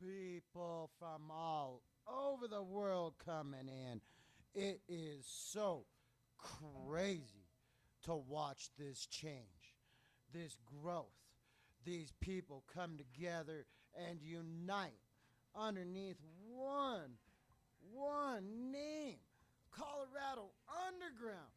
people from all over the world coming in. It is so crazy to watch this change, this growth. These people come together and unite underneath one name, Colorado Underground.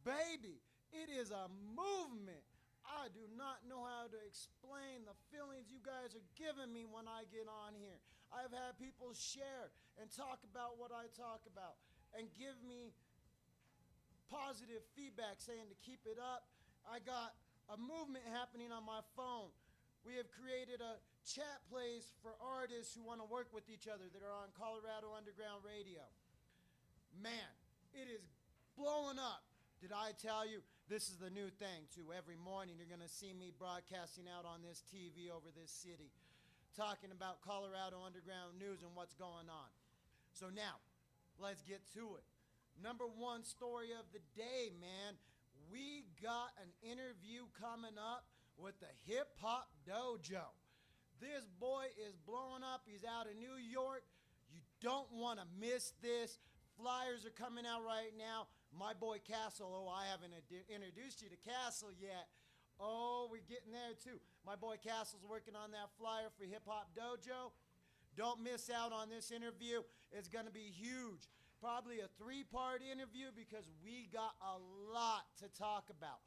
Baby, it is a movement. I do not know how to explain the feelings you guys are giving me when I get on here. I've had people share and talk about what I talk about and give me positive feedback saying to keep it up. I got a movement happening on my phone. We have created a chat place for artists who want to work with each other that are on Colorado Underground Radio. Man, it is blowing up. Did I tell you? This is the new thing, too. Every morning you're going to see me broadcasting out on this TV over this city, talking about Colorado Underground news and what's going on. So now, let's get to it. Number one story of the day, man. We got an interview coming up with the Hip Hop Dojo. This boy is blowing up. He's out of New York. You don't want to miss this. Flyers are coming out right now. My boy Castle, oh, I haven't introduced you to Castle yet. Oh, we're getting there too. My boy Castle's working on that flyer for Hip Hop Dojo. Don't miss out on this interview. It's going to be huge. Probably a 3-part interview because we got a lot to talk about.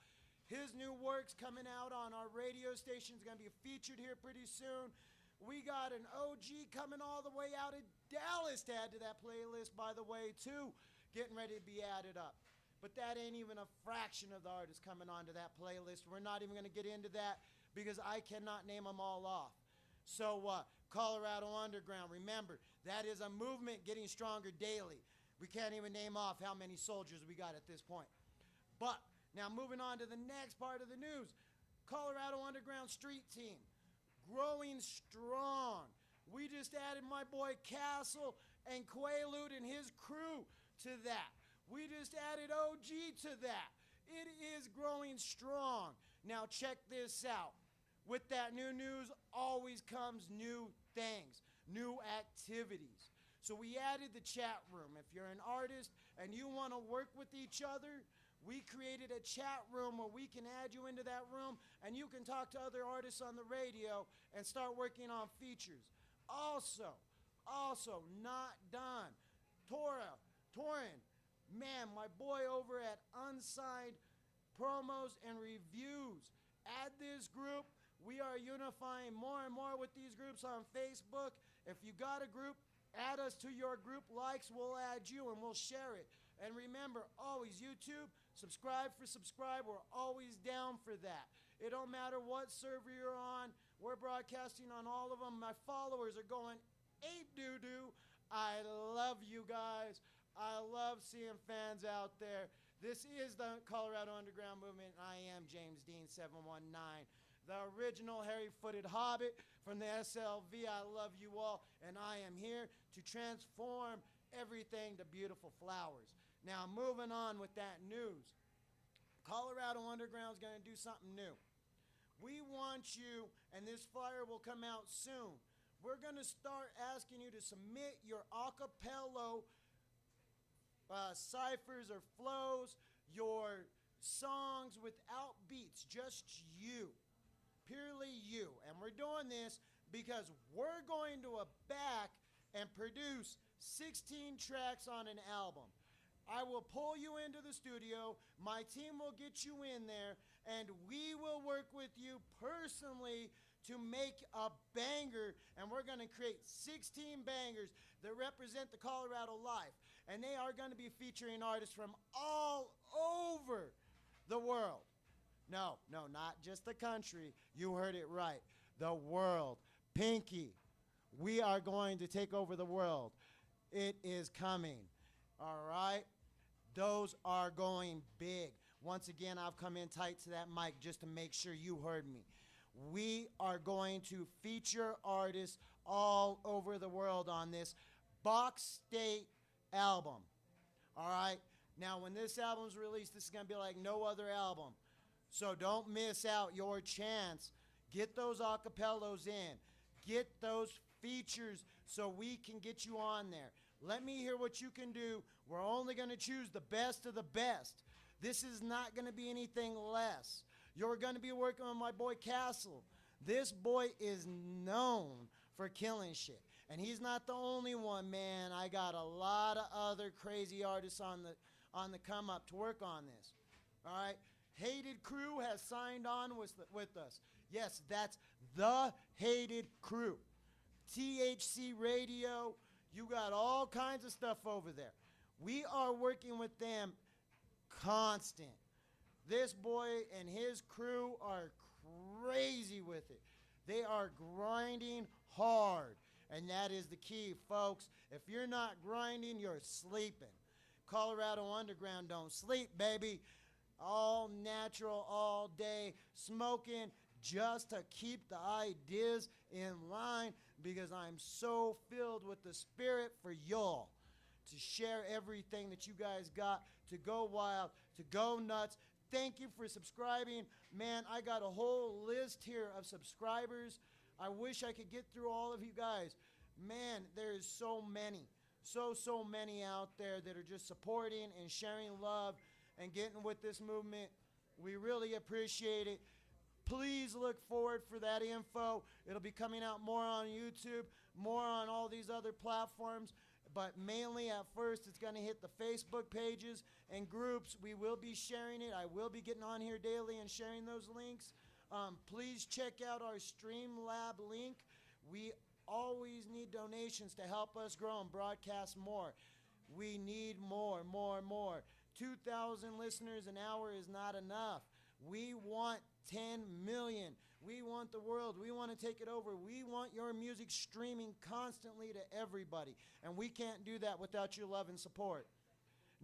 His new work's coming out on our radio station. It's going to be featured here pretty soon. We got an OG coming all the way out of Dallas to add to that playlist, by the way, too. Getting ready to be added up. But that ain't even a fraction of the artists coming onto that playlist. We're not even going to get into that because I cannot name them all off. So, Colorado Underground, remember, that is a movement getting stronger daily. We can't even name off how many soldiers we got at this point. But, now moving on to the next part of the news. Colorado Underground Street Team, growing strong. We just added my boy Castle and Quaalude and his crew to that. We just added OG to that. It is growing strong. Now check this out. With that new news always comes new things, new activities. So we added the chat room. If you're an artist and you want to work with each other, we created a chat room where we can add you into that room and you can talk to other artists on the radio and start working on features. Also, not done. Torin, man, my boy over at Unsigned Promos and Reviews. Add this group. We are unifying more and more with these groups on Facebook. If you got a group, add us to your group likes. We'll add you and we'll share it. And remember, always YouTube, subscribe for subscribe. We're always down for that. It don't matter what server you're on. We're broadcasting on all of them. My followers are going ape doo-doo. I love you guys. I love seeing fans out there. This is the Colorado Underground Movement. I am James Dean 719. The original hairy-footed hobbit from the SLV. I love you all, and I am here to transform everything to beautiful flowers. Now, moving on with that news. Colorado Underground is going to do something new. We want you, and this flyer will come out soon. We're going to start asking you to submit your acapella ciphers or flows, your songs without beats, just you. Purely you. And we're doing this because we're going to back and produce 16 tracks on an album. I will pull you into the studio, my team will get you in there, and we will work with you personally to make a banger, and we're going to create 16 bangers that represent the Colorado life. And they are going to be featuring artists from all over the world. No, not just the country. You heard it right. The world. Pinky, we are going to take over the world. It is coming. All right? Those are going big. Once again, I've come in tight to that mic just to make sure you heard me. We are going to feature artists all over the world on this Box State album. All right? Now, when this album's released, this is going to be like no other album. So don't miss out your chance. Get those acapellas in. Get those features so we can get you on there. Let me hear what you can do. We're only going to choose the best of the best. This is not going to be anything less. You're going to be working with my boy Castle. This boy is known for killing shit. And he's not the only one, man. I got a lot of other crazy artists on the come up to work on this. All right? Hated Crew has signed on with us. Yes, that's the Hated Crew. THC Radio, you got all kinds of stuff over there. We are working with them constant. This boy and his crew are crazy with it. They are grinding hard, and that is the key, folks. If you're not grinding, you're sleeping. Colorado Underground don't sleep, baby. All natural, all day, smoking just to keep the ideas in line, because I'm so filled with the spirit for y'all to share everything that you guys got, to go wild, to go nuts. Thank you for subscribing. Man, I got a whole list here of subscribers. I wish I could get through all of you guys. Man, there's so many, so many out there that are just supporting and sharing love and getting with this movement. We really appreciate it. Please look forward for that info. It'll be coming out more on YouTube, more on all these other platforms, but mainly at first it's going to hit the Facebook pages and groups. We will be sharing it. I will be getting on here daily and sharing those links. Please check out our Streamlab link. We always need donations to help us grow and broadcast more. We need more. 2,000 listeners an hour is not enough. We want 10 million. We want the world. We want to take it over. We want your music streaming constantly to everybody. And we can't do that without your love and support.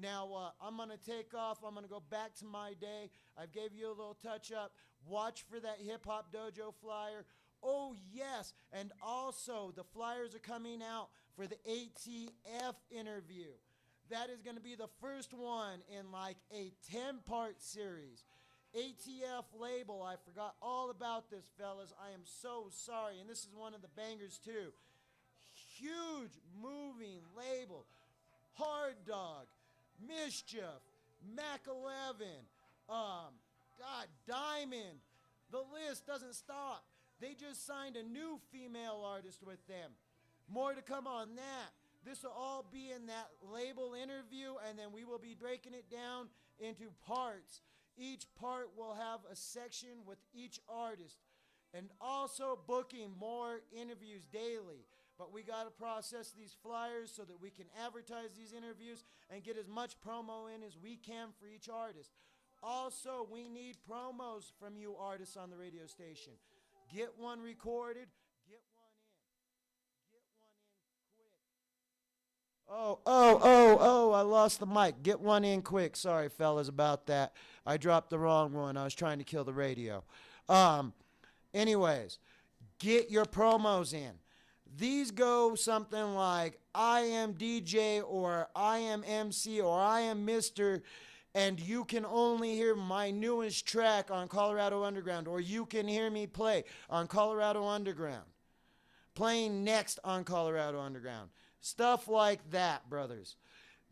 Now, I'm going to take off. I'm going to go back to my day. I've gave you a little touch up. Watch for that Hip Hop Dojo flyer. Oh, yes. And also, the flyers are coming out for the ATF interview. That is going to be the first one in like a 10-part series. ATF label, I forgot all about this, fellas. I am so sorry. And this is one of the bangers, too. Huge moving label. Hard Dog, Mischief, Mac 11, Diamond. The list doesn't stop. They just signed a new female artist with them. More to come on that. This will all be in that label interview, and then we will be breaking it down into parts. Each part will have a section with each artist, and also booking more interviews daily. But we got to process these flyers so that we can advertise these interviews and get as much promo in as we can for each artist. Also, we need promos from you artists on the radio station. Get one recorded. Get one in. Get one in quick. Oh, I lost the mic. Get one in quick. Sorry, fellas, about that. I dropped the wrong one. I was trying to kill the radio. Anyways, get your promos in. These go something like, I am DJ, or I am MC, or I am Mr., and you can only hear my newest track on Colorado Underground, or you can hear me play on Colorado Underground, playing next on Colorado Underground. Stuff like that, brothers.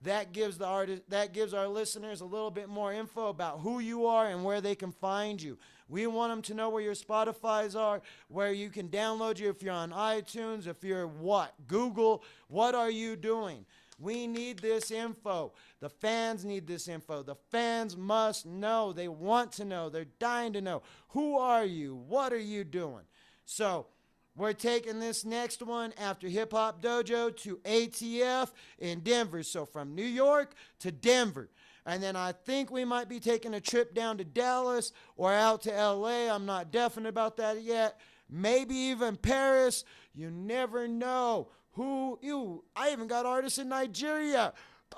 That gives the artist, that gives our listeners a little bit more info about who you are and where they can find you. We want them to know where your Spotify's are, where you can download you if you're on iTunes, if you're what? Google. What are you doing? We need this info. The fans need this info. The fans must know. They want to know. They're dying to know. Who are you? What are you doing? So we're taking this next one after Hip Hop Dojo to ATF in Denver. So from New York to Denver. And then I think we might be taking a trip down to Dallas or out to LA. I'm not definite about that yet. Maybe even Paris. You never know. I even got artists in Nigeria.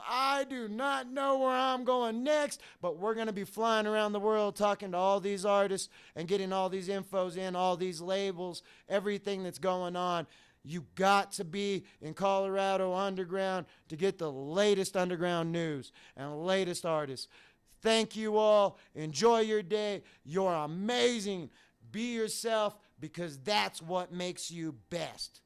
I do not know where I'm going next, but we're going to be flying around the world talking to all these artists and getting all these infos in, all these labels, everything that's going on. You got to be in Colorado Underground to get the latest underground news and latest artists. Thank you all. Enjoy your day. You're amazing. Be yourself, because that's what makes you best.